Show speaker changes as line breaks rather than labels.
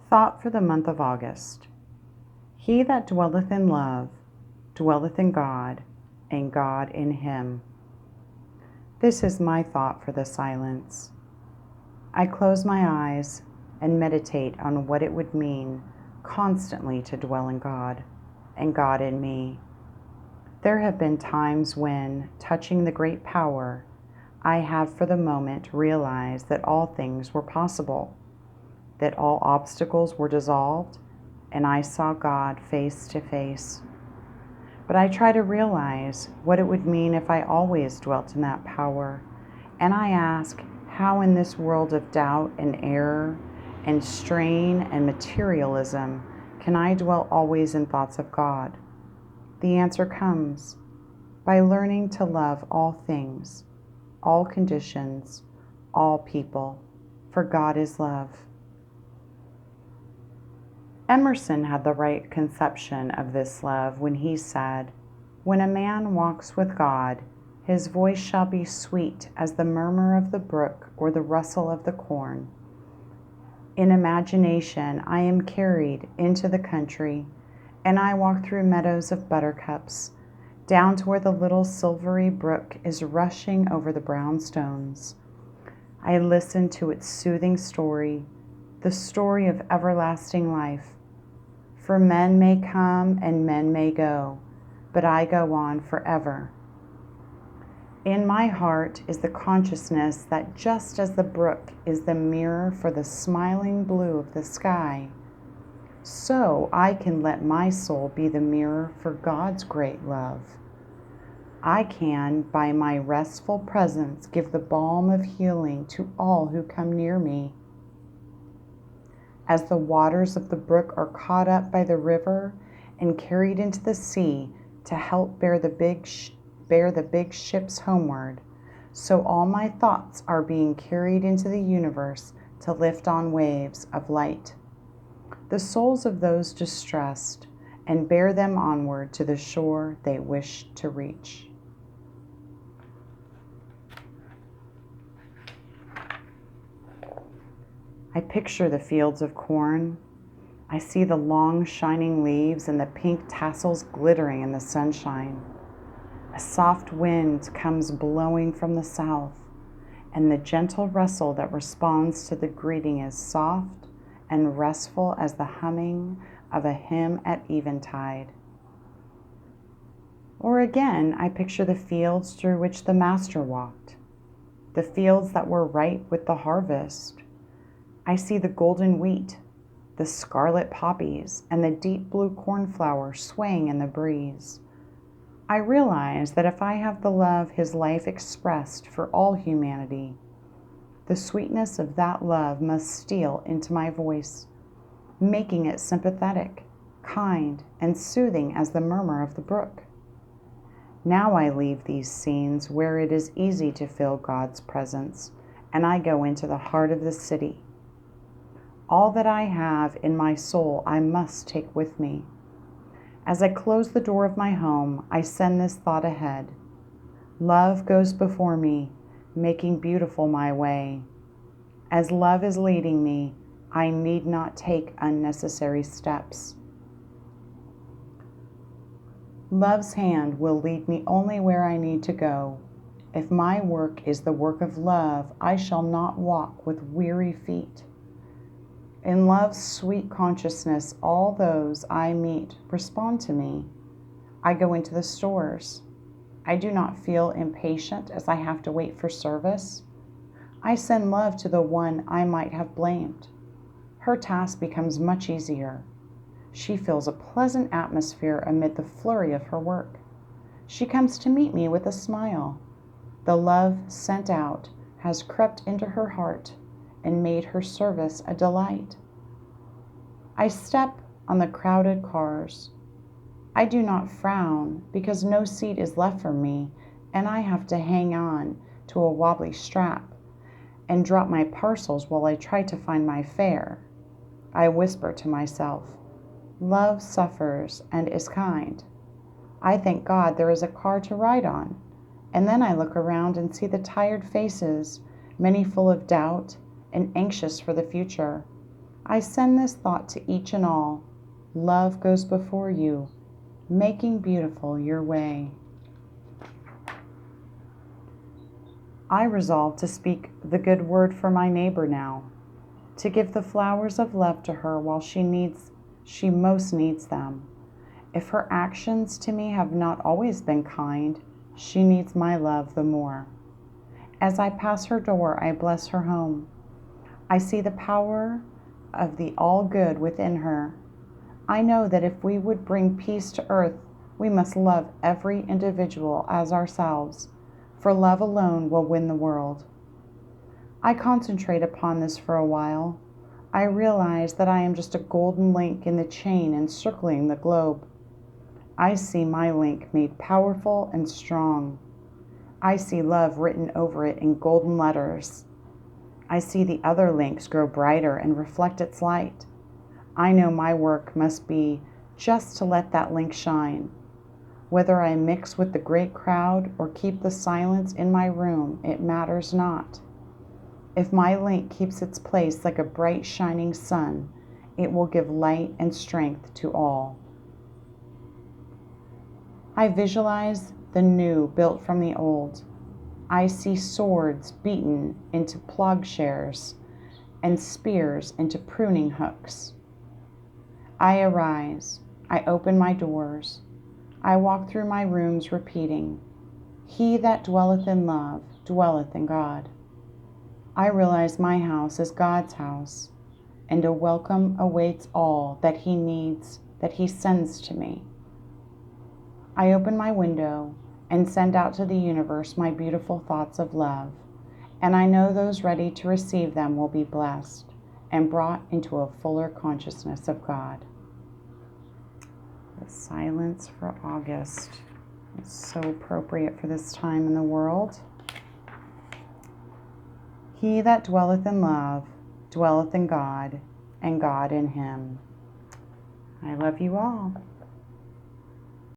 Thought for the month of August. He that dwelleth in love dwelleth in God, and God in him. This is my thought for the silence. I close my eyes and meditate on what it would mean constantly to dwell in God, and God in me. There have been times when, touching the great power, I have for the moment realized that all things were possible, that all obstacles were dissolved, and I saw God face to face. But I try to realize what it would mean if I always dwelt in that power, and I ask, how in this world of doubt and error and strain and materialism can I dwell always in thoughts of God? The answer comes by learning to love all things, all conditions, all people, for God is love. Emerson had the right conception of this love when he said, "When a man walks with God, his voice shall be sweet as the murmur of the brook or the rustle of the corn. In imagination I am carried into the country, and I walk through meadows of buttercups, down to where the little silvery brook is rushing over the brown stones. I listen to its soothing story, the story of everlasting life. For men may come and men may go, but I go on forever." In my heart is the consciousness that just as the brook is the mirror for the smiling blue of the sky, so I can let my soul be the mirror for God's great love. I can, by my restful presence, give the balm of healing to all who come near me. As the waters of the brook are caught up by the river and carried into the sea to help bear the big ships homeward, so all my thoughts are being carried into the universe to lift on waves of light the souls of those distressed and bear them onward to the shore they wish to reach. I picture the fields of corn. I see the long shining leaves and the pink tassels glittering in the sunshine. A soft wind comes blowing from the south, and the gentle rustle that responds to the greeting is soft and restful as the humming of a hymn at eventide. Or again, I picture the fields through which the Master walked, the fields that were ripe with the harvest. I see the golden wheat, the scarlet poppies, and the deep blue cornflower swaying in the breeze. I realize that if I have the love His life expressed for all humanity, the sweetness of that love must steal into my voice, making it sympathetic, kind, and soothing as the murmur of the brook. Now I leave these scenes where it is easy to feel God's presence, and I go into the heart of the city. All that I have in my soul I must take with me. As I close the door of my home, I send this thought ahead. Love goes before me, making beautiful my way. As love is leading me, I need not take unnecessary steps. Love's hand will lead me only where I need to go. If my work is the work of love, I shall not walk with weary feet. In love's sweet consciousness, all those I meet respond to me. I go into the stores. I do not feel impatient as I have to wait for service. I send love to the one I might have blamed. Her task becomes much easier. She feels a pleasant atmosphere amid the flurry of her work. She comes to meet me with a smile. The love sent out has crept into her heart and made her service a delight. I step on the crowded cars. I do not frown because no seat is left for me and I have to hang on to a wobbly strap and drop my parcels while I try to find my fare. I whisper to myself, love suffers and is kind. I thank God there is a car to ride on, and then I look around and see the tired faces, many full of doubt and anxious for the future. I send this thought to each and all. Love goes before you, making beautiful your way. I resolve to speak the good word for my neighbor now, to give the flowers of love to her while she most needs them. If her actions to me have not always been kind, she needs my love the more. As I pass her door, I bless her home. I see the power of the all good within her. I know that if we would bring peace to earth, we must love every individual as ourselves, for love alone will win the world. I concentrate upon this for a while. I realize that I am just a golden link in the chain encircling the globe. I see my link made powerful and strong. I see love written over it in golden letters. I see the other links grow brighter and reflect its light. I know my work must be just to let that link shine. Whether I mix with the great crowd or keep the silence in my room, it matters not. If my link keeps its place like a bright shining sun, it will give light and strength to all. I visualize the new built from the old. I see swords beaten into plowshares and spears into pruning hooks. I arise. I open my doors. I walk through my rooms repeating, "He that dwelleth in love dwelleth in God." I realize my house is God's house, and a welcome awaits all that He needs, that He sends to me. I open my window and send out to the universe my beautiful thoughts of love, and I know those ready to receive them will be blessed and brought into a fuller consciousness of God. The silence for August is so appropriate for this time in the world. He that dwelleth in love dwelleth in God, and God in him. I love you all.